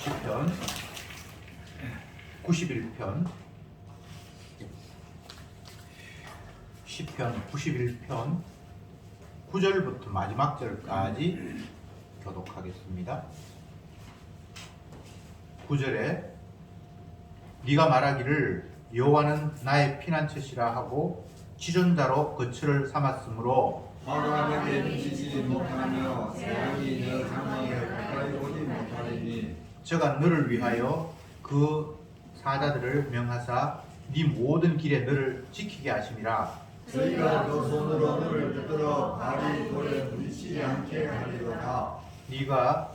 시편 91편 시편 91편 9절부터 마지막 절까지 교독하겠습니다. 9절에 네가 말하기를 여호와는 나의 피난처시라 하고 지존자로 거처를 삼았으므로 화가 내게 미치지 못하며 재앙이 내 장막에 가까이 오지 못하리니 저가 너를 위하여 그 사자들을 명하사 네 모든 길에 너를 지키게 하심이라. 저희가 그 손으로 너를 붙들어 발이 돌에 부딪히지 않게 하리로다. 네가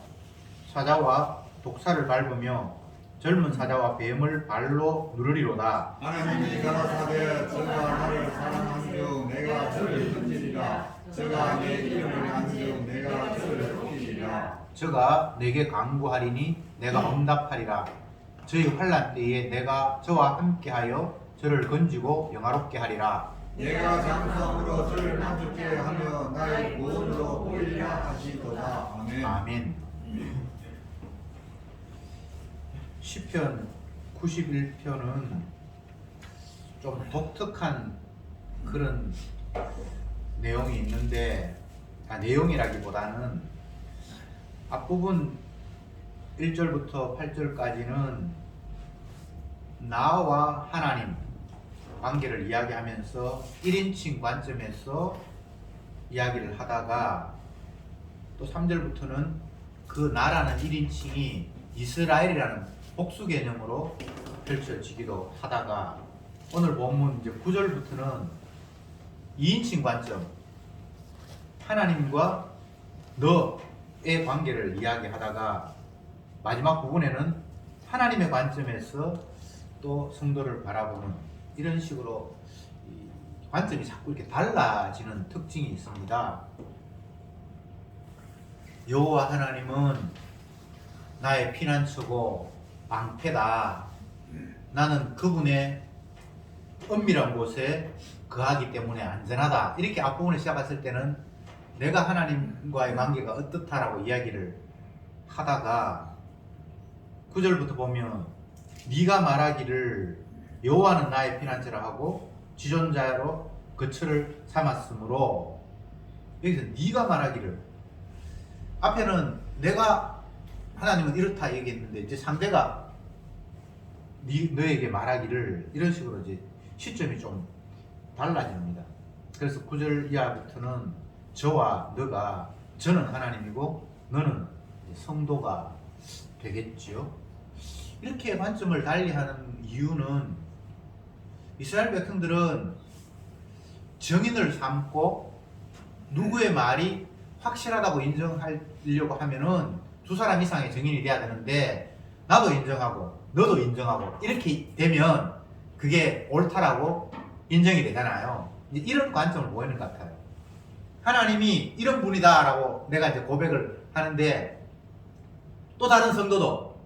사자와 독사를 밟으며 젊은 사자와 뱀을 발로 누르리로다. 하나님이 가라사대 저가 나를 사랑한즉 내가 저를 건지리라. 저가 내 이름을 한즉 내가 저를 높이리라. 저가 내게 강구하리니 내가 응답하리라. 저희 환난 때에 내가 저와 함께하여 저를 건지고 영화롭게 하리라. 내가 장성으로 저를 만족케 하며 나의 구원으로 보이라 하시도다. 아멘. 아멘. 시편 91편은 좀 독특한 그런 내용이 있는데, 내용이라기보다는 앞부분 1절부터 8절까지는 나와 하나님 관계를 이야기하면서 1인칭 관점에서 이야기를 하다가, 또 3절부터는 그 나라는 1인칭이 이스라엘이라는 복수 개념으로 펼쳐지기도 하다가, 오늘 본문 이제 9절부터는 2인칭 관점, 하나님과 너의 관계를 이야기하다가, 마지막 부분에는 하나님의 관점에서 또 성도를 바라보는 이런 식으로 관점이 자꾸 이렇게 달라지는 특징이 있습니다. 여호와 하나님은 나의 피난처고 방패다. 나는 그분의 은밀한 곳에 거하기 때문에 안전하다. 이렇게 앞부분에 시작했을 때는 내가 하나님과의 관계가 어떻다라고 이야기를 하다가 9절부터 보면 네가 말하기를 여호와는 나의 피난처라 하고 지존자로 거처를 삼았으므로, 여기서 네가 말하기를, 앞에는 내가 하나님은 이렇다 얘기했는데 이제 상대가 너에게 말하기를, 이런 식으로 이제 시점이 좀 달라집니다. 그래서 9절 이하부터는 저와 너가, 저는 하나님이고 너는 성도가 되겠지요. 이렇게 관점을 달리하는 이유는 이스라엘 백성들은 정인을 삼고 누구의 말이 확실하다고 인정하려고 하면은 두 사람 이상의 정인이 돼야 되는데, 나도 인정하고 너도 인정하고 이렇게 되면 그게 옳다라고 인정이 되잖아요. 이런 관점을 보이는 것 같아요. 하나님이 이런 분이다 라고 내가 이제 고백을 하는데, 또 다른 성도도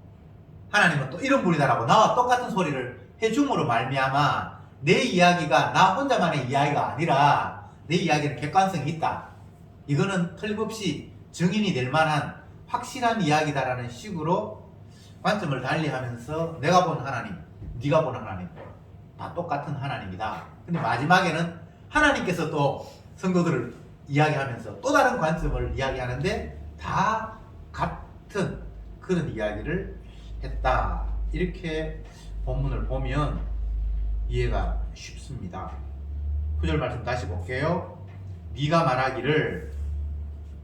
하나님은 또 이런 분이다 라고 나와 똑같은 소리를 해줌으로 말미암아 내 이야기가 나 혼자만의 이야기가 아니라 내 이야기는 객관성이 있다, 이거는 틀림없이 증인이 될 만한 확실한 이야기다라는 식으로 관점을 달리하면서 내가 본 하나님, 네가 본 하나님 다 똑같은 하나님이다. 근데 마지막에는 하나님께서 또 성도들을 이야기하면서 또 다른 관점을 이야기하는데 다 같은 그런 이야기를 했다. 이렇게 본문을 보면 이해가 쉽습니다. 9절 말씀 다시 볼게요. 네가 말하기를,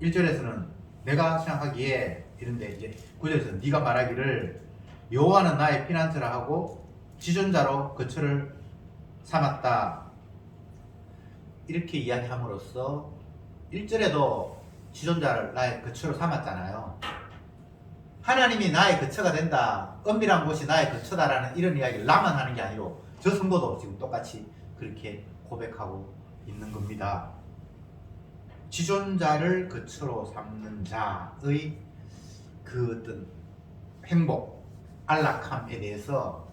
1절에서는 내가 생각하기에 이런데, 이제 9절에서는 네가 말하기를 여호와는 나의 피난처라 하고 지존자로 거처를 삼았다. 이렇게 이야기함으로써 1절에도 지존자를 나의 거처로 삼았잖아요. 하나님이 나의 거처가 된다, 은밀한 곳이 나의 거처다라는 이런 이야기를 나만 하는 게 아니고 저 성도도 지금 똑같이 그렇게 고백하고 있는 겁니다. 지존자를 거처로 삼는 자의 그 어떤 행복, 안락함에 대해서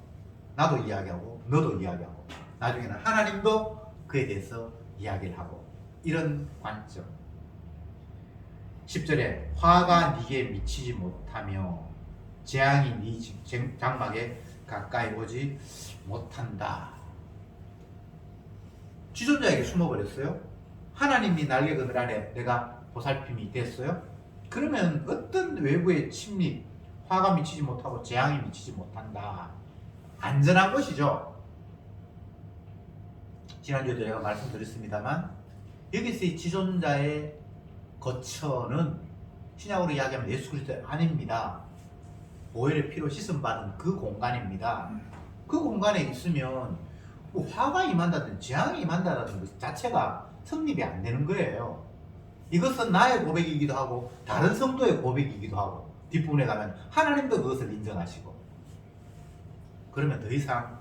나도 이야기하고 너도 이야기하고 나중에는 하나님도 그에 대해서 이야기를 하고, 이런 관점. 10절에 화가 네게 미치지 못하며 재앙이 네 장막에 가까이 오지 못한다. 지존자에게 숨어버렸어요. 하나님이 날개 그늘 안에 내가 보살핌이 됐어요. 그러면 어떤 외부의 침입, 화가 미치지 못하고 재앙이 미치지 못한다. 안전한 것이죠. 지난주에도 제가 말씀드렸습니다만 여기서 이 지존자의 거처는 신약으로 이야기하면 예수 그리스도의 안입니다. 보혈의 피로 씻음받은 그 공간입니다. 그 공간에 있으면 뭐 화가 임한다든지 재앙이 임한다는 것 자체가 성립이 안 되는 거예요. 이것은 나의 고백이기도 하고 다른 성도의 고백이기도 하고 뒷부분에 가면 하나님도 그것을 인정하시고 그러면 더 이상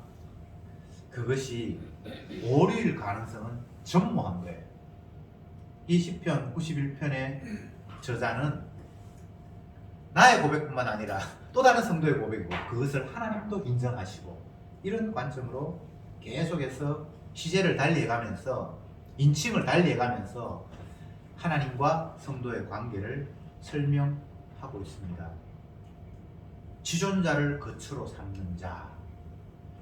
그것이 오류일 가능성은 전무한 거예요. 이 시편 91편의 저자는 나의 고백뿐만 아니라 또 다른 성도의 고백이고 그것을 하나님도 인정하시고 이런 관점으로 계속해서 시제를 달리해가면서 인칭을 달리해가면서 하나님과 성도의 관계를 설명하고 있습니다. 지존자를 거처로 삼는 자,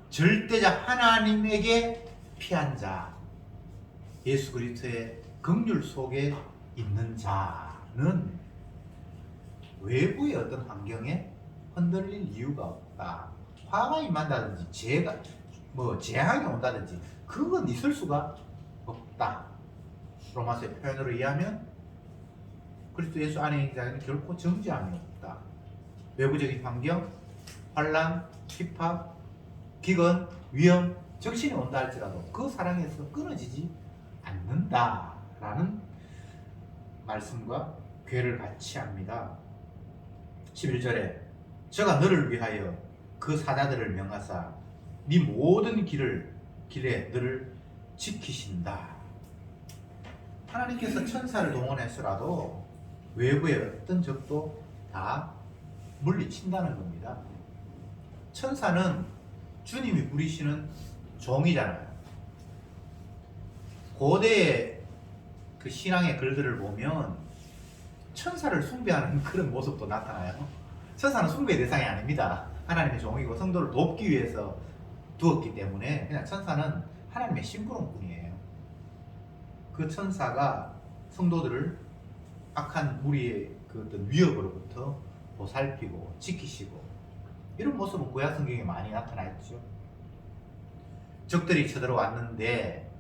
절대자 하나님에게 피한 자, 예수 그리스도의 긍휼 속에 있는 자는 외부의 어떤 환경에 흔들릴 이유가 없다. 화가 임한다든지 재앙이 온다든지 그건 있을 수가 없다. 로마서의 표현으로 이해하면 그리스도 예수 안에 있는 자에는 결코 정죄함이 없다. 외부적인 환경, 환란, 핍박, 기근, 위험, 적신이 온다 할지라도 그 사랑에서 끊어지지 않는다라는 말씀과 궤를 같이 합니다. 11절에 저가 너를 위하여 그 사자들을 명하사 네 모든 길에 너를 지키신다. 하나님께서 천사를 동원해서라도 외부의 어떤 적도 다 물리친다는 겁니다. 천사는 주님이 부리시는 종이잖아요. 고대의 그 신앙의 글들을 보면 천사를 숭배하는 그런 모습도 나타나요. 천사는 숭배의 대상이 아닙니다. 하나님의 종이고 성도를 돕기 위해서 두었기 때문에 그냥 천사는 하나님의 심부름꾼이에요. 그 천사가 성도들을 악한 무리의 그 어떤 위협으로부터 보살피고 지키시고 이런 모습은 구약 성경에 많이 나타나 있죠. 적들이 쳐들어왔는데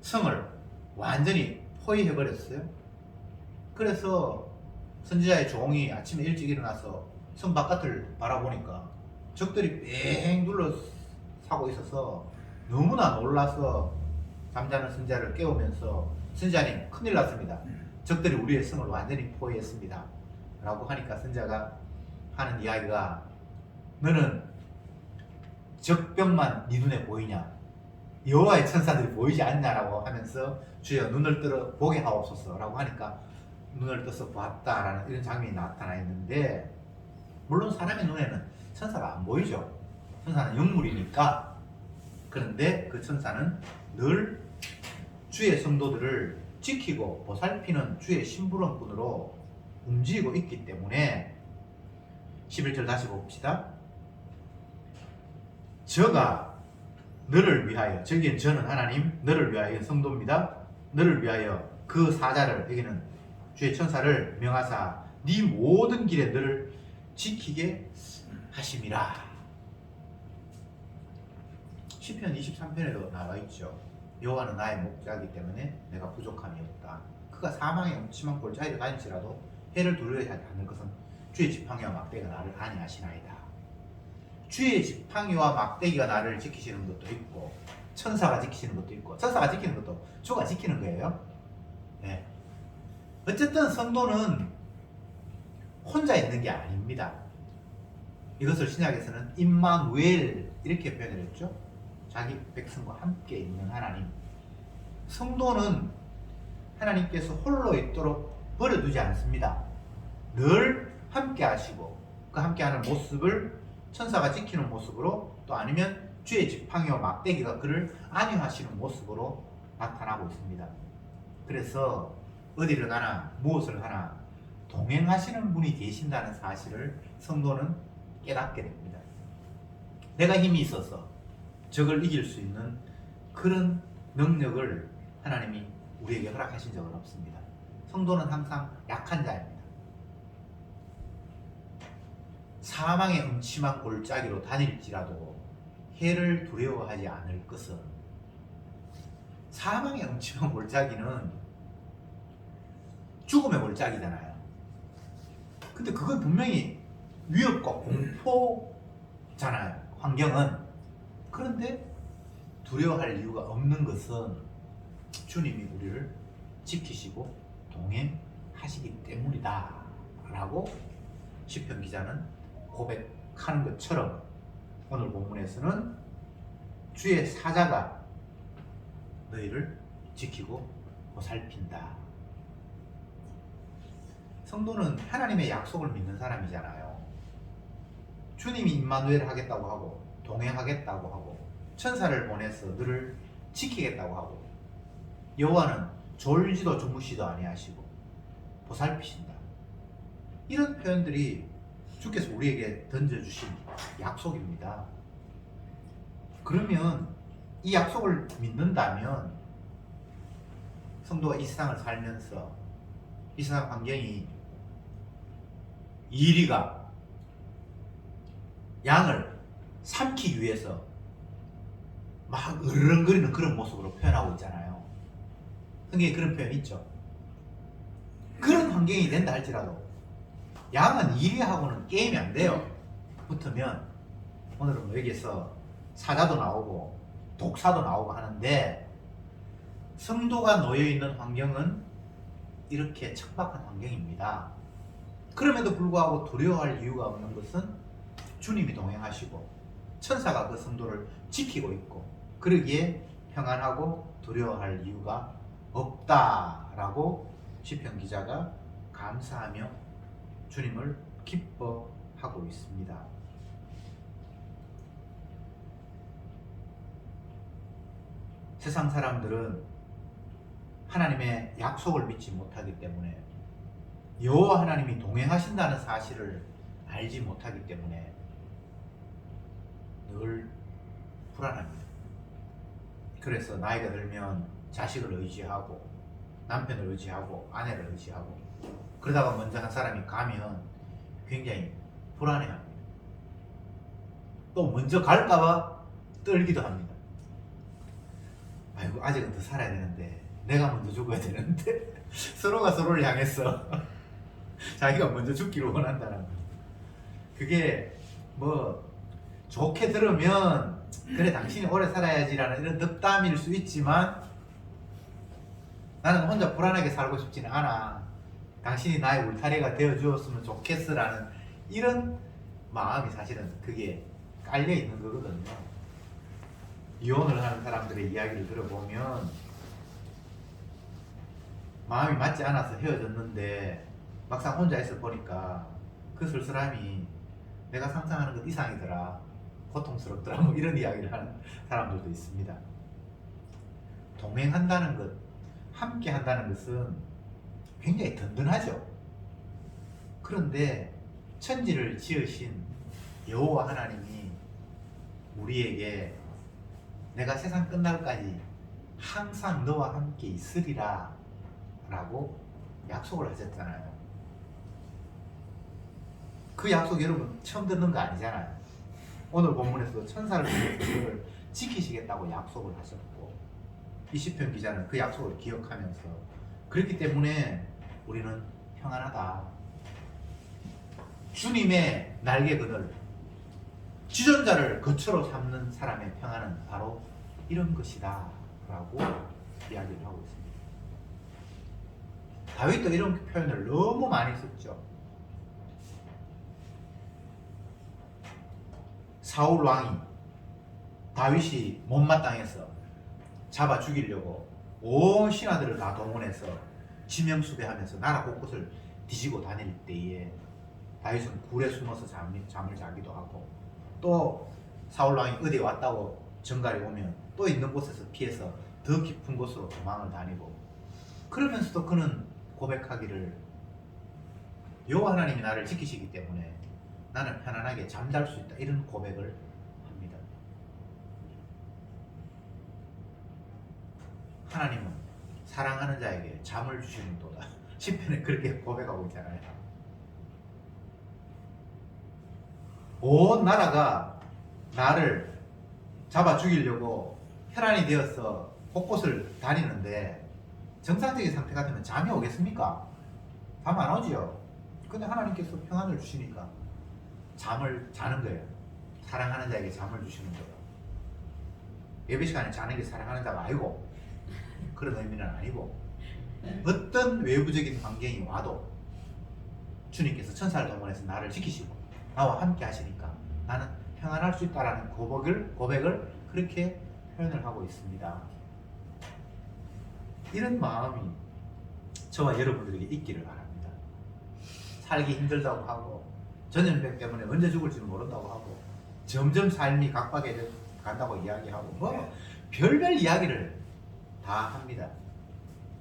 성을 완전히 포위해 버렸어요. 그래서 선지자의 종이 아침에 일찍 일어나서 성 바깥을 바라보니까 적들이 뺑 둘러싸고 있어서 너무나 놀라서 잠자는 선지자를 깨우면서 선지자님 큰일 났습니다. 적들이 우리의 성을 완전히 포위했습니다. 라고 하니까 선지자가 하는 이야기가 너는 적병만 네 눈에 보이냐? 여호와의 천사들이 보이지 않냐라고 하면서 주여 눈을 들어 보게 하옵소서 라고 하니까 눈을 떠서 보았다라는 이런 장면이 나타나 있는데 물론 사람의 눈에는 천사가 안 보이죠. 천사는 영물이니까. 그런데 그 천사는 늘 주의 성도들을 지키고 보살피는 주의 심부름꾼으로 움직이고 있기 때문에 11절 다시 봅시다. 저가 너를 위하여, 저기엔 저는 하나님, 너를 위하여 성도입니다. 너를 위하여 그 사자를, 여기는 주의 천사를 명하사 네 모든 길에 너를 지키게 하심이라. 시편 23편에도 나와 있죠. 여호와는 나의 목자이기 때문에 내가 부족함이 없다. 그가 사망의 음침한 골짜기를 다닐지라도 해를 두려워하지 않는 것은 주의 지팡이와 막대기가 나를 안위하시나이다. 주의 지팡이와 막대기가 나를 지키시는 것도 있고 천사가 지키시는 것도 있고 천사가 지키는 것도 주가 지키는 거예요. 네. 어쨌든 성도는 혼자 있는 게 아닙니다. 이것을 신약에서는 임마누엘 이렇게 표현을 했죠. 자기 백성과 함께 있는 하나님. 성도는 하나님께서 홀로 있도록 버려두지 않습니다. 늘 함께 하시고 그 함께하는 모습을 천사가 지키는 모습으로 또 아니면 주의 지팡이와 막대기가 그를 안위하시는 모습으로 나타나고 있습니다. 그래서 어디를 가나 무엇을 하나 동행하시는 분이 계신다는 사실을 성도는 깨닫게 됩니다. 내가 힘이 있어서 적을 이길 수 있는 그런 능력을 하나님이 우리에게 허락하신 적은 없습니다. 성도는 항상 약한 자입니다. 사망의 음침한 골짜기로 다닐지라도 해를 두려워하지 않을 것은, 사망의 음침한 골짜기는 죽음의 골짜기잖아요. 근데 그건 분명히 위협과 공포잖아요, 환경은. 그런데 두려워할 이유가 없는 것은 주님이 우리를 지키시고 동행하시기 때문이다 라고 시편 기자는 고백하는 것처럼, 오늘 본문에서는 주의 사자가 너희를 지키고 보살핀다. 성도는 하나님의 약속을 믿는 사람이잖아요. 주님이 임마누엘 하겠다고 하고 동행하겠다고 하고 천사를 보내서 너를 지키겠다고 하고, 여호와는 졸지도 주무시도 아니하시고 보살피신다. 이런 표현들이 주께서 우리에게 던져주신 약속입니다. 그러면 이 약속을 믿는다면 성도가 이 세상을 살면서 이 세상 환경이 이리가 양을 삼키기 위해서 막 으르렁거리는 그런 모습으로 표현하고 있잖아요. 성경에 그런 표현이 있죠. 그런 환경이 된다 할지라도 양은 이리하고는 게임이 안 돼요. 붙으면 오늘은 뭐 여기에서 사자도 나오고 독사도 나오고 하는데, 성도가 놓여있는 환경은 이렇게 척박한 환경입니다. 그럼에도 불구하고 두려워할 이유가 없는 것은 주님이 동행하시고 천사가 그 성도를 지키고 있고, 그러기에 평안하고 두려워할 이유가 없다라고 시편 기자가 감사하며 주님을 기뻐하고 있습니다. 세상 사람들은 하나님의 약속을 믿지 못하기 때문에, 여호와 하나님이 동행하신다는 사실을 알지 못하기 때문에 늘 불안합니다. 그래서 나이가 들면 자식을 의지하고 남편을 의지하고 아내를 의지하고, 그러다가 먼저 한 사람이 가면 굉장히 불안해합니다. 또 먼저 갈까봐 떨기도 합니다. 아이고, 아직은 더 살아야 되는데, 내가 먼저 죽어야 되는데 서로가 서로를 향해서 자기가 먼저 죽기를 원한다는 거예요. 그게 뭐 좋게 들으면 그래 당신이 오래 살아야지라는 이런 덕담일 수 있지만, 나는 혼자 불안하게 살고 싶지는 않아, 당신이 나의 울타리가 되어주었으면 좋겠어라는 이런 마음이 사실은 그게 깔려 있는 거거든요. 이혼을 하는 사람들의 이야기를 들어보면 마음이 맞지 않아서 헤어졌는데 막상 혼자 있어 보니까 그 쓸쓸함이 내가 상상하는 것 이상이더라, 고통스럽더라, 뭐 이런 이야기를 하는 사람들도 있습니다. 동행한다는 것, 함께 한다는 것은 굉장히 든든하죠. 그런데 천지를 지으신 여호와 하나님이 우리에게 내가 세상 끝날까지 항상 너와 함께 있으리라 라고 약속을 하셨잖아요. 그 약속 여러분 처음 듣는 거 아니잖아요. 오늘 본문에서도 천사를 통해서 그를 지키시겠다고 약속을 하셨고, 이 시편 기자는 그 약속을 기억하면서, 그렇기 때문에 우리는 평안하다. 주님의 날개 그늘, 지존자를 거처로 삼는 사람의 평안은 바로 이런 것이다 라고 이야기를 하고 있습니다. 다윗도 이런 표현을 너무 많이 썼죠. 사울 왕이 다윗이 못마땅해서 잡아 죽이려고 온 신하들을 다 동원해서 지명수배하면서 나라 곳곳을 뒤지고 다닐 때에 다윗은 굴에 숨어서 잠을 자기도 하고, 또 사울 왕이 어디 왔다고 정갈이 오면 또 있는 곳에서 피해서 더 깊은 곳으로 도망을 다니고, 그러면서도 그는 고백하기를 여호와 하나님이 나를 지키시기 때문에 나는 편안하게 잠잘 수 있다. 이런 고백을 합니다. 하나님은 사랑하는 자에게 잠을 주시는도다. 시편에 그렇게 고백하고 있잖아요. 온 나라가 나를 잡아 죽이려고 혈안이 되어서 곳곳을 다니는데 정상적인 상태 같으면 잠이 오겠습니까? 잠 안 오지요. 근데 하나님께서 평안을 주시니까 잠을 자는 거예요. 사랑하는 자에게 잠을 주시는 거예요. 예배 시간에 자는 게 사랑하는 자가 아니고 그런 의미는 아니고 어떤 외부적인 환경이 와도 주님께서 천사를 동원해서 나를 지키시고 나와 함께 하시니까 나는 평안할 수 있다라는 고백을 그렇게 표현을 하고 있습니다. 이런 마음이 저와 여러분들에게 있기를 바랍니다. 살기 힘들다고 하고 전염병 때문에 언제 죽을지 모른다고 하고 점점 삶이 각박해져 간다고 이야기하고 뭐 별별 이야기를 다 합니다.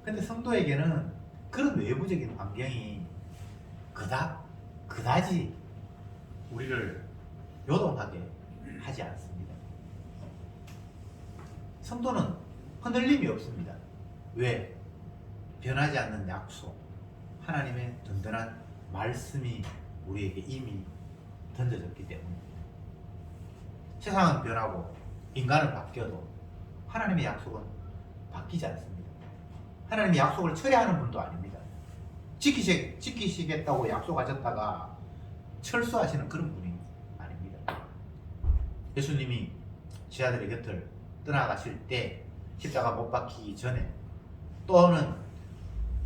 근데 성도에게는 그런 외부적인 환경이 그다지 우리를 요동하게 하지 않습니다. 성도는 흔들림이 없습니다. 왜? 변하지 않는 약속, 하나님의 든든한 말씀이 우리에게 이미 던져졌기 때문입니다. 세상은 변하고 인간은 바뀌어도 하나님의 약속은 바뀌지 않습니다. 하나님의 약속을 철회하는 분도 아닙니다. 지키시겠다고 약속하셨다가 철수하시는 그런 분이 아닙니다. 예수님이 제 아들의 곁을 떠나가실 때 십자가 못 박히기 전에 또는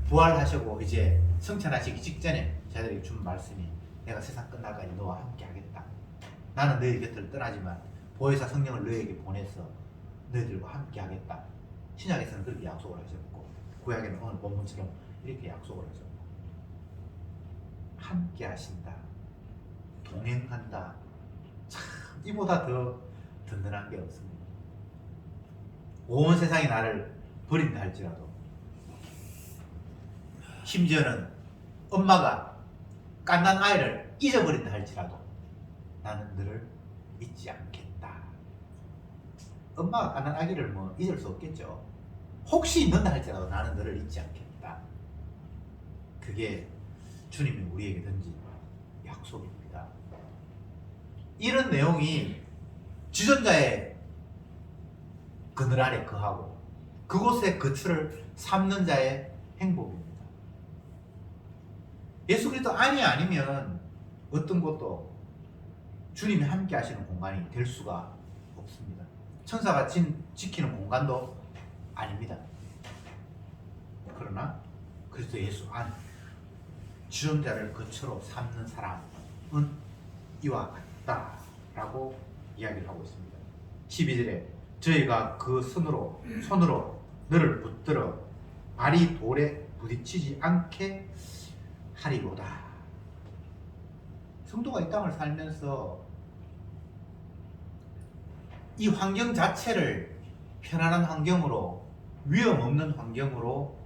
부활하시고 이제 성천하시기 직전에 제 아들에게 준 말씀이 내가 세상 끝날까지 너와 함께 하겠다. 나는 너희 곁을 떠나지만 보혜사 성령을 너희에게 보내서 너희들과 함께 하겠다. 신약에서는 그렇게 약속을 하셨고 구약에는 오늘 본문처럼 이렇게 약속을 하셨고 함께 하신다. 동행한다. 참 이보다 더 든든한 게 없습니다. 온 세상이 나를 버린다 할지라도 심지어는 엄마가 갓난 아이를 잊어버린다 할지라도 나는 너를 잊지 않겠다. 엄마가 갓난 아기를 뭐 잊을 수 없겠죠. 혹시 잊는다 할지라도 나는 너를 잊지 않겠다. 그게 주님이 우리에게 던진 약속입니다. 이런 내용이 지존자의 그늘 아래 거하고 그곳에 거처를 삼는 자의 행복입니다. 예수 그리스도 안이 아니면 어떤 것도 주님이 함께 하시는 공간이 될 수가 없습니다. 천사가 지키는 공간도 아닙니다. 그러나 그리스도 예수 안 지존자를 거처로 삼는 사람은 이와 같다라고 이야기를 하고 있습니다. 12절에 저희가 그 손으로 너를 붙들어 발이 돌에 부딪히지 않게 하리로다. 성도가 이 땅을 살면서 이 환경 자체를 편안한 환경으로 위험 없는 환경으로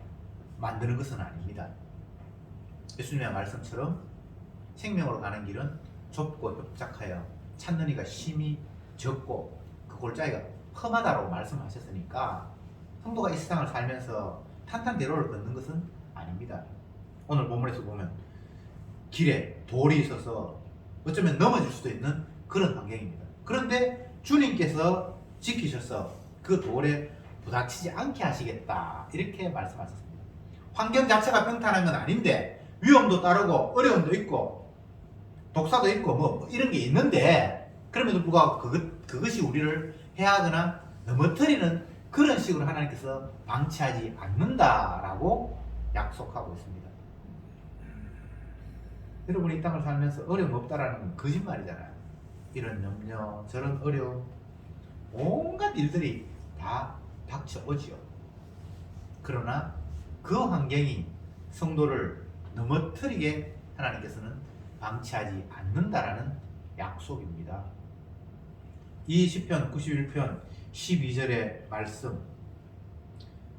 만드는 것은 아닙니다. 예수님의 말씀처럼 생명으로 가는 길은 좁고 협착하여 찾는 이가 심히 적고 그 골짜기가 험하다고 말씀하셨으니까 성도가 이 세상을 살면서 탄탄대로를 걷는 것은 아닙니다. 오늘 본문에서 보면 길에 돌이 있어서 어쩌면 넘어질 수도 있는 그런 환경입니다. 그런데 주님께서 지키셔서 그 돌에 부닥치지 않게 하시겠다 이렇게 말씀하셨습니다. 환경 자체가 평탄한 건 아닌데 위험도 따르고 어려움도 있고 독사도 있고 뭐 이런 게 있는데 그럼에도 불구하고 그것이 우리를 해하거나 넘어뜨리는 그런 식으로 하나님께서 방치하지 않는다라고 약속하고 있습니다. 여러분이 이 땅을 살면서 어려움 없다라는 건 거짓말이잖아요. 이런 염려, 저런 어려움, 온갖 일들이 다 닥쳐오지요. 그러나 그 환경이 성도를 넘어뜨리게 하나님께서는 방치하지 않는다라는 약속입니다. 이 시편 91편 12절의 말씀,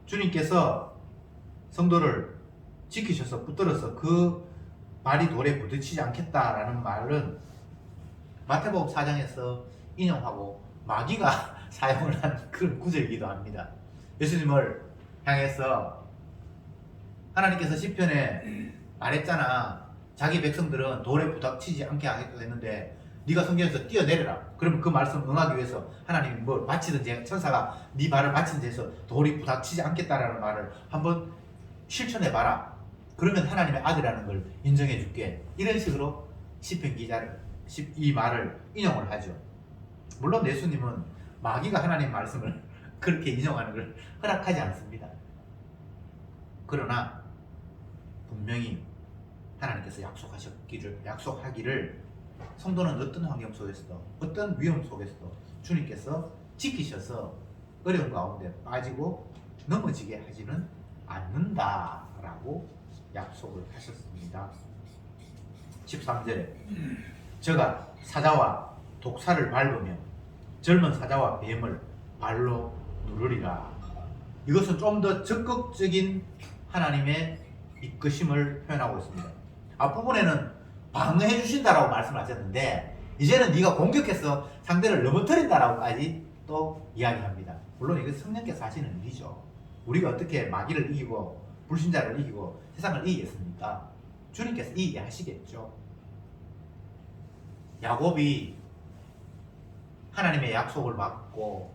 주님께서 성도를 지키셔서 붙들어서 그 발이 돌에 부딪히지 않겠다라는 말은 마태복음 4장에서 인용하고 마귀가 사용을 한 그런 구절이기도 합니다. 예수님을 향해서 하나님께서 시편에 말했잖아. 자기 백성들은 돌에 부닥치지 않게 하겠다고 했는데 네가 성경에서 뛰어내려라. 그러면 그 말씀 응하기 위해서 하나님이 뭘 바치든지 천사가 네 발을 바친 데서 돌이 부닥치지 않겠다라는 말을 한번 실천해봐라. 그러면 하나님의 아들이라는 걸 인정해 줄게. 이런 식으로 시편 기자를 이 말을 인용을 하죠. 물론 예수님은 마귀가 하나님 말씀을 그렇게 인용하는 걸 허락하지 않습니다. 그러나 분명히 하나님께서 약속하기를 성도는 어떤 환경 속에서도 어떤 위험 속에서도 주님께서 지키셔서 어려운 가운데 빠지고 넘어지게 하지는 않는다라고 약속을 하셨습니다. 13절에 저가 사자와 독사를 밟으며 젊은 사자와 뱀을 발로 누르리라. 이것은 좀 더 적극적인 하나님의 이끄심을 표현하고 있습니다. 앞부분에는 방어해 주신다라고 말씀하셨는데 이제는 네가 공격해서 상대를 넘어뜨린다라고까지 또 이야기합니다. 물론 이것은 성령께서 하시는 일이죠. 우리가 어떻게 마귀를 이기고 불신자를 이기고 세상을 이기겠습니까? 주님께서 이기게 하시겠죠. 야곱이 하나님의 약속을 받고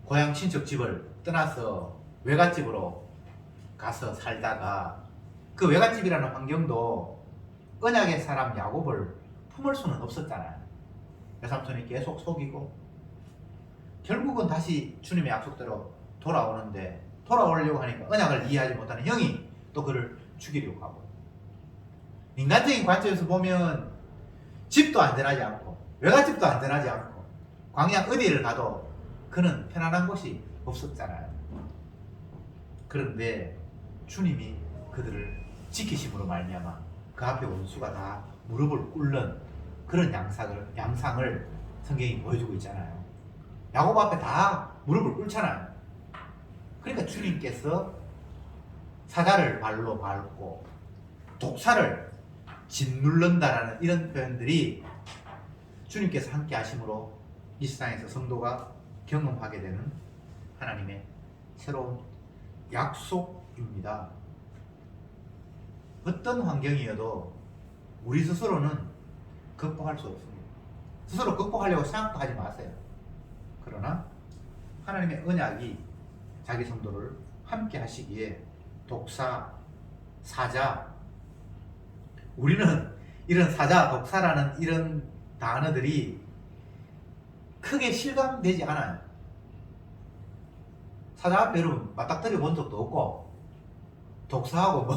고향 친척 집을 떠나서 외갓집으로 가서 살다가 그 외갓집이라는 환경도 언약의 사람 야곱을 품을 수는 없었잖아요. 외삼촌이 계속 속이고 결국은 다시 주님의 약속대로 돌아오는데 돌아오려고 하니까 언약을 이해하지 못하는 형이 또 그를 죽이려고 하고 인간적인 관점에서 보면 집도 안전하지 않고 외갓집도 안전하지 않고 광야 어디를 가도 그는 편안한 곳이 없었잖아요. 그런데 주님이 그들을 지키심으로 말미암아 그 앞에 원수가 다 무릎을 꿇는 그런 양상을 성경이 보여주고 있잖아요. 야곱 앞에 다 무릎을 꿇잖아요. 그러니까 주님께서 사자를 발로 밟고 독사를 짓누른다라는 이런 표현들이 주님께서 함께 하심으로 이 세상에서 성도가 경험하게 되는 하나님의 새로운 약속입니다. 어떤 환경이어도 우리 스스로는 극복할 수 없습니다. 스스로 극복하려고 생각도 하지 마세요. 그러나 하나님의 언약이 자기 성도를 함께 하시기에 독사, 사자, 우리는 이런 사자, 독사라는 이런 단어들이 크게 실감되지 않아요. 사자 앞에 여러분 맞닥뜨려 본 적도 없고 독사하고 뭐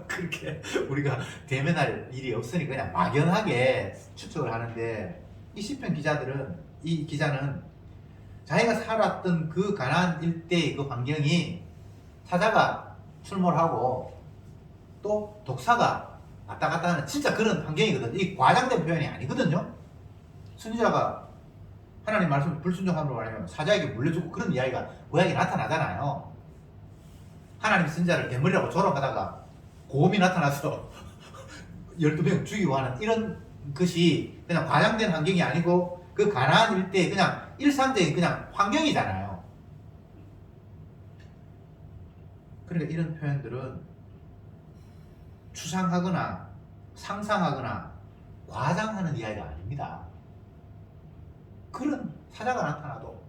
그렇게 우리가 대면할 일이 없으니 그냥 막연하게 추측을 하는데 이 시편 이 기자는 자기가 살았던 그 가나안 일대의 그 환경이 사자가 출몰하고 또 독사가 왔다 갔다 하는 진짜 그런 환경이거든요. 이 과장된 표현이 아니거든요. 선지자가 하나님 말씀을 불순종함으로 말하면 사자에게 물려주고 그런 이야기가 구약에 나타나잖아요. 하나님 선지자를 대머리라고 조롱하다가 고음이 나타나서 12명 죽이고 하는 이런 것이 그냥 과장된 환경이 아니고 그 가나안 일대의 그냥 일상적인 그냥 환경이잖아요. 그러니까 이런 표현들은 추상하거나 상상하거나 과장하는 이야기가 아닙니다. 그런 사자가 나타나도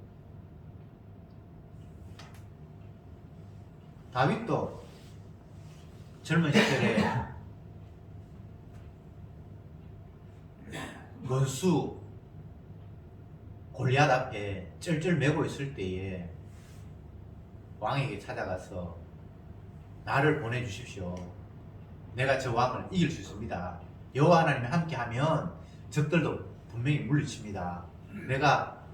다윗도 젊은 시절에 원수 골리앗 앞에 쩔쩔 매고 있을 때에 왕에게 찾아가서 나를 보내주십시오. 내가 저 왕을 이길 수 있습니다. 여호와 하나님이 함께하면 적들도 분명히 물리칩니다. 내가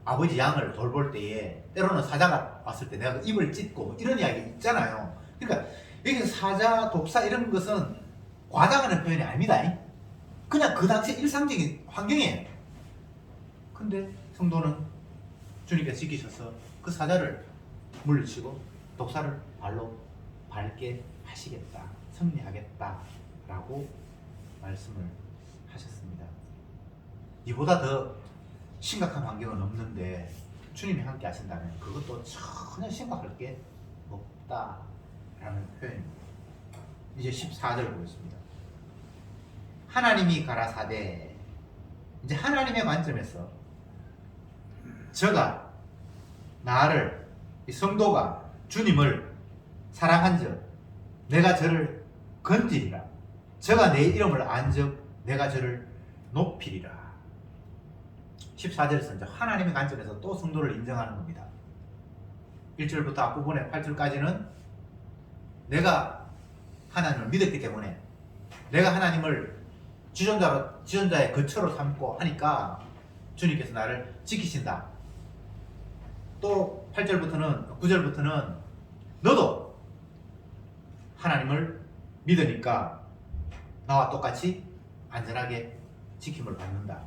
아버지 양을 돌볼 때에 때로는 사자가 왔을 때 내가 그 입을 찢고 이런 이야기 있잖아요. 그러니까 여기 사자, 독사 이런 것은 과장하는 표현이 아닙니다. 그냥 그 당시 일상적인 환경이에요. 근데 성도는 주님께서 지키셔서 그 사자를 물리치고 독사를 발로 밟게 하시겠다. 승리하겠다라고 말씀을 하셨습니다. 이보다 더 심각한 환경은 없는데 주님이 함께 하신다면 그것도 전혀 심각할 게 없다라는 표현입니다. 이제 14절 보겠습니다. 하나님이 가라사대, 이제 하나님의 관점에서 저가 나를, 이 성도가 주님을 사랑한즉 내가 저를 건지리라. 저가 내 이름을 안즉 내가 저를 높이리라. 14절에서 이제 하나님의 관점에서 또 성도를 인정하는 겁니다. 1절부터 앞부분에 8절까지는 내가 하나님을 믿었기 때문에 내가 하나님을 지존자의 거처로 삼고 하니까 주님께서 나를 지키신다. 또 8절부터는 9절부터는 너도 하나님을 믿으니까 나와 똑같이 안전하게 지킴을 받는다.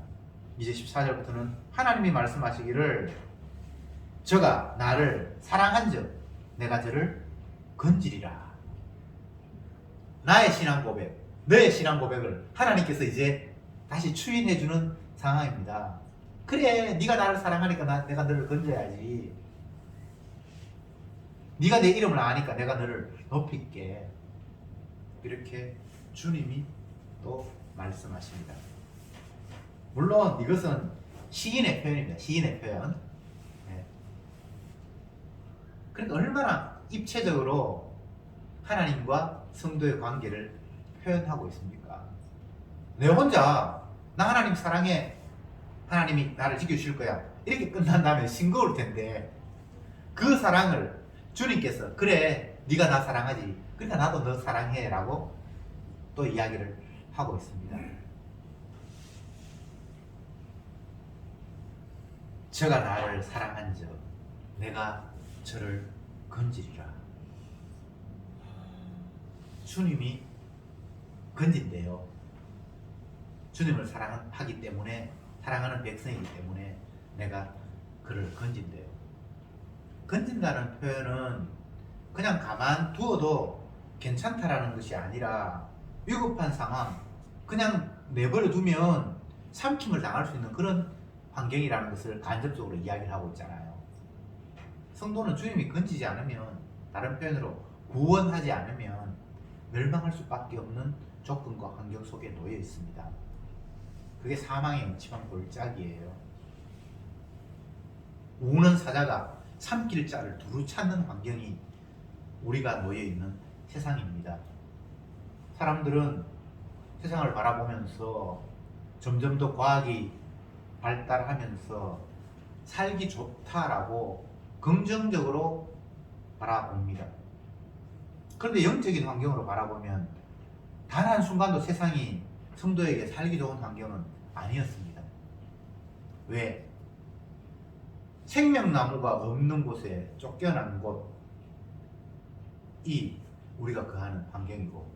이제 14절부터는 하나님이 말씀하시기를 저가 나를 사랑한즉 내가 저를 건지리라. 나의 신앙 고백, 너의 신앙 고백을 하나님께서 이제 다시 추인해주는 상황입니다. 그래, 네가 나를 사랑하니까 내가 너를 건져야지. 네가 내 이름을 아니까 내가 너를 높일게. 이렇게 주님이 또 말씀하십니다. 물론 이것은 시인의 표현입니다. 시인의 표현. 네. 그러니까 얼마나 입체적으로 하나님과 성도의 관계를 표현하고 있습니까? 내 혼자 나 하나님 사랑해, 하나님이 나를 지켜주실 거야, 이렇게 끝난다면 싱거울 텐데 그 사랑을 주님께서 그래 네가 나 사랑하지, 그러니까 나도 너 사랑해 라고 또 이야기를 하고 있습니다. 저가 나를 사랑한즉 내가 저를 건지리라. 주님이 건진대요. 주님을 사랑하기 때문에, 사랑하는 백성이기 때문에 내가 그를 건진대요. 건진다는 표현은 그냥 가만 두어도 괜찮다라는 것이 아니라 위급한 상황, 그냥 내버려 두면 삼킴을 당할 수 있는 그런 환경이라는 것을 간접적으로 이야기를 하고 있잖아요. 성도는 주님이 건지지 않으면, 다른 표현으로 구원하지 않으면 멸망할 수밖에 없는 조건과 환경 속에 놓여 있습니다. 그게 사망의 음침한 골짜기예요. 우는 사자가 삼킬 자를 두루 찾는 환경이 우리가 놓여 있는 세상입니다. 사람들은 세상을 바라보면서 점점 더 과학이 발달하면서 살기 좋다라고 긍정적으로 바라봅니다. 그런데 영적인 환경으로 바라보면 단 한순간도 세상이 성도에게 살기 좋은 환경은 아니었습니다. 왜? 생명나무가 없는 곳에 쫓겨난 곳이 우리가 거하는 환경이고,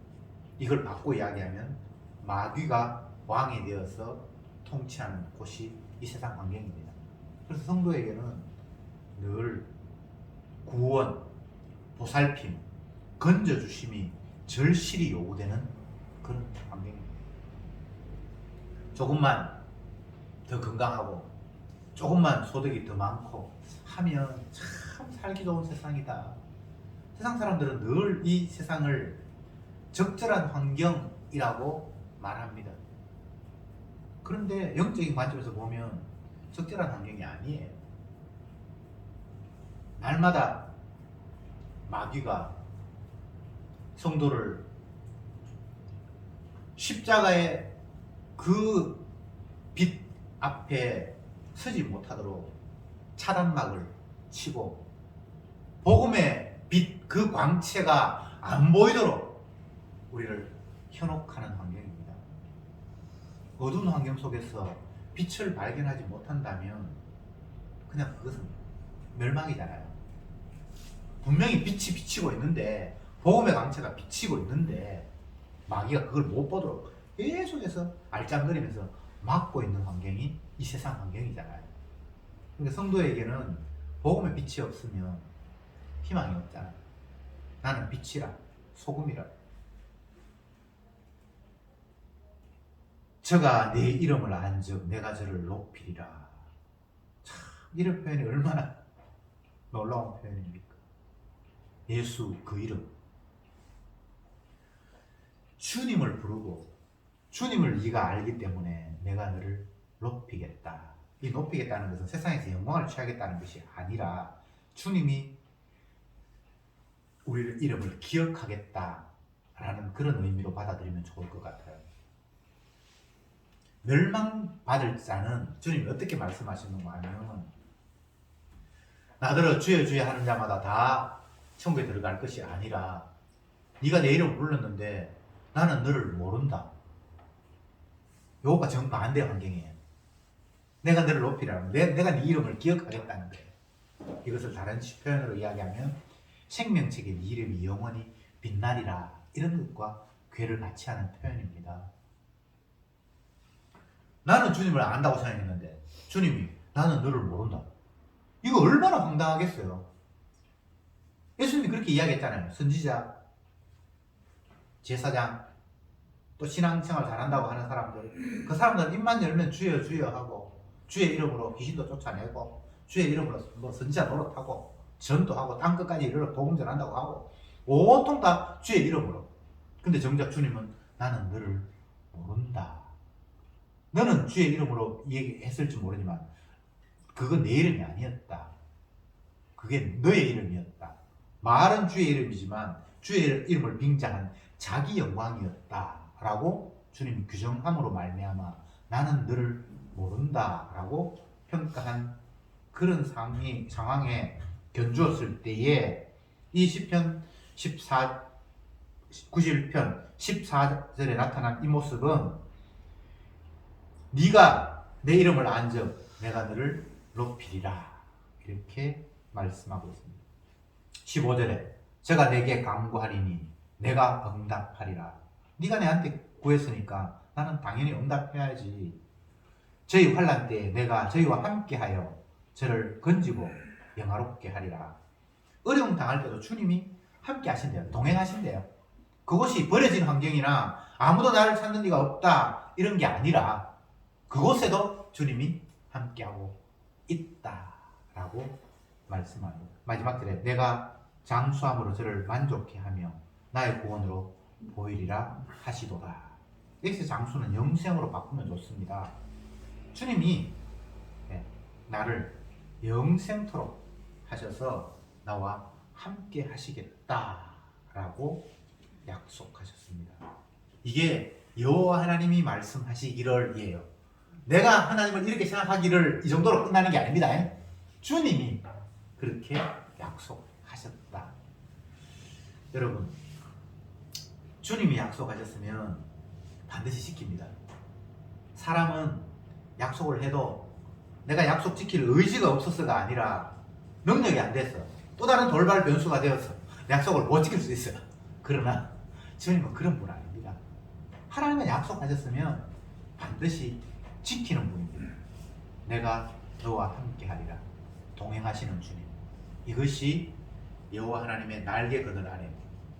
이걸 바꿔 이야기하면 마귀가 왕이 되어서 통치하는 곳이 이 세상 환경입니다. 그래서 성도에게는 늘 구원, 보살핌, 건져주심이 절실히 요구되는 그런 환경입니다. 조금만 더 건강하고 조금만 소득이 더 많고 하면 참 살기 좋은 세상이다. 세상 사람들은 늘 이 세상을 적절한 환경이라고 말합니다. 그런데 영적인 관점에서 보면 적절한 환경이 아니에요. 날마다 마귀가 성도를 십자가의 그 빛 앞에 서지 못하도록 차단막을 치고 복음의 빛 그 광채가 안 보이도록 우리를 현혹하는 환경입니다. 어두운 환경 속에서 빛을 발견하지 못한다면 그냥 그것은 멸망이잖아요. 분명히 빛이 비치고 있는데, 복음의 광채가 비치고 있는데 마귀가 그걸 못 보도록 계속해서 알짱거리면서 막고 있는 환경이 이 세상 환경이잖아요. 그러니까 성도에게는 복음의 빛이 없으면 희망이 없잖아요. 나는 빛이라, 소금이라. 저가 내 이름을 안즉 내가 저를 높이리라. 참, 이런 표현이 얼마나 놀라운 표현입니까? 예수 그 이름. 주님을 부르고 주님을 네가 알기 때문에 내가 너를 높이겠다. 이 높이겠다는 것은 세상에서 영광을 취하겠다는 것이 아니라 주님이 우리의 이름을 기억하겠다라는 그런 의미로 받아들이면 좋을 것 같아요. 멸망받을 자는 주님이 어떻게 말씀하시는 거 아니면 나더러 주여 주여 하는 자마다 다 천국에 들어갈 것이 아니라 네가 내 이름을 불렀는데 나는 너를 모른다. 요거가 정반대 환경이에요. 내가 너를 높이라는 내가 네 이름을 기억하겠다는 거예요. 이것을 다른 표현으로 이야기하면 생명책에 네 이름이 영원히 빛나리라, 이런 것과 괴를 같이 하는 표현입니다. 나는 주님을 안다고 생각했는데 주님이 나는 너를 모른다. 이거 얼마나 황당하겠어요. 예수님이 그렇게 이야기했잖아요. 선지자, 제사장, 또 신앙생활 잘한다고 하는 사람들, 그 사람들은 입만 열면 주여 주여 하고 주의 이름으로 귀신도 쫓아내고 주의 이름으로 뭐 선지자 노릇하고 전도 하고 땅끝까지 이르러 복음 전한다고 하고 온통 다 주의 이름으로. 근데 정작 주님은 나는 너를 모른다. 너는 주의 이름으로 얘기했을지 모르지만 그건 내 이름이 아니었다. 그게 너의 이름이었다. 말은 주의 이름이지만 주의 이름을 빙자한 자기 영광이었다 라고 주님이 규정함으로 말미암아 나는 너를 모른다 라고 평가한 그런 상황에 견주었을 때에 이 시편 91편 14절에 나타난 이 모습은 네가 내 이름을 안즉 내가 너를 높이리라, 이렇게 말씀하고 있습니다. 15절에 제가 내게 간구하리니 내가 응답하리라. 네가 내한테 구했으니까 나는 당연히 응답해야지. 저희 환난 때에 내가 저희와 함께하여 저를 건지고 영화롭게 하리라. 어려움 당할 때도 주님이 함께 하신대요. 동행하신대요. 그것이 버려진 환경이나 아무도 나를 찾는 이가 없다 이런 게 아니라 그곳에도 주님이 함께하고 있다라고 말씀합니다. 마지막 절에 내가 장수함으로 저를 만족해 하며 나의 구원으로 보이리라 하시도다. 여기서 장수는 영생으로 바꾸면 좋습니다. 주님이 나를 영생토록 하셔서 나와 함께 하시겠다라고 약속하셨습니다. 이게 여호와 하나님이 말씀하시기를이에요. 내가 하나님을 이렇게 생각하기를 이 정도로 끝나는 게 아닙니다. 주님이 그렇게 약속하셨다. 여러분, 주님이 약속하셨으면 반드시 지킵니다. 사람은 약속을 해도 내가 약속 지킬 의지가 없어서가 아니라 능력이 안 됐어. 또 다른 돌발 변수가 되어서 약속을 못 지킬 수 있어요. 그러나 주님은 그런 분 아닙니다. 하나님은 약속하셨으면 반드시 지키는 분입니다. 내가 너와 함께 하리라. 동행하시는 주님. 이것이 여호와 하나님의 날개 그늘 아래,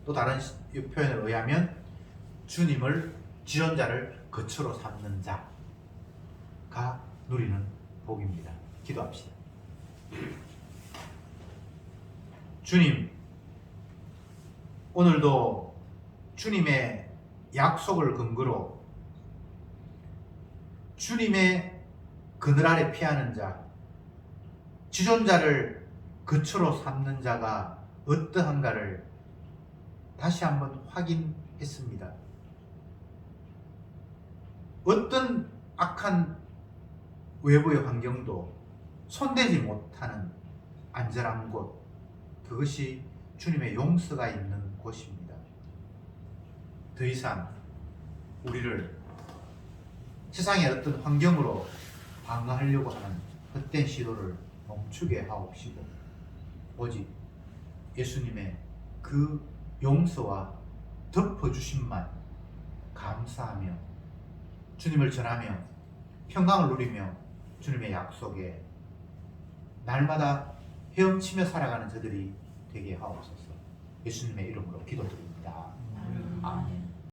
또 다른 표현에 의하면 주님을 지존자를 거처로 삼는 자가 누리는 복입니다. 기도합시다. 주님, 오늘도 주님의 약속을 근거로 주님의 그늘 아래 피하는 자, 지존자를 거처로 삼는 자가 어떠한가를 다시 한번 확인했습니다. 어떤 악한 외부의 환경도 손대지 못하는 안전한 곳, 그것이 주님의 용서가 있는 곳입니다. 더 이상 우리를 세상의 어떤 환경으로 방어하려고 하는 헛된 시도를 멈추게 하옵시고 오직 예수님의 그 용서와 덮어주심만 감사하며 주님을 전하며 평강을 누리며 주님의 약속에 날마다 헤엄치며 살아가는 저들이 되게 하옵소서. 예수님의 이름으로 기도드립니다. 아멘.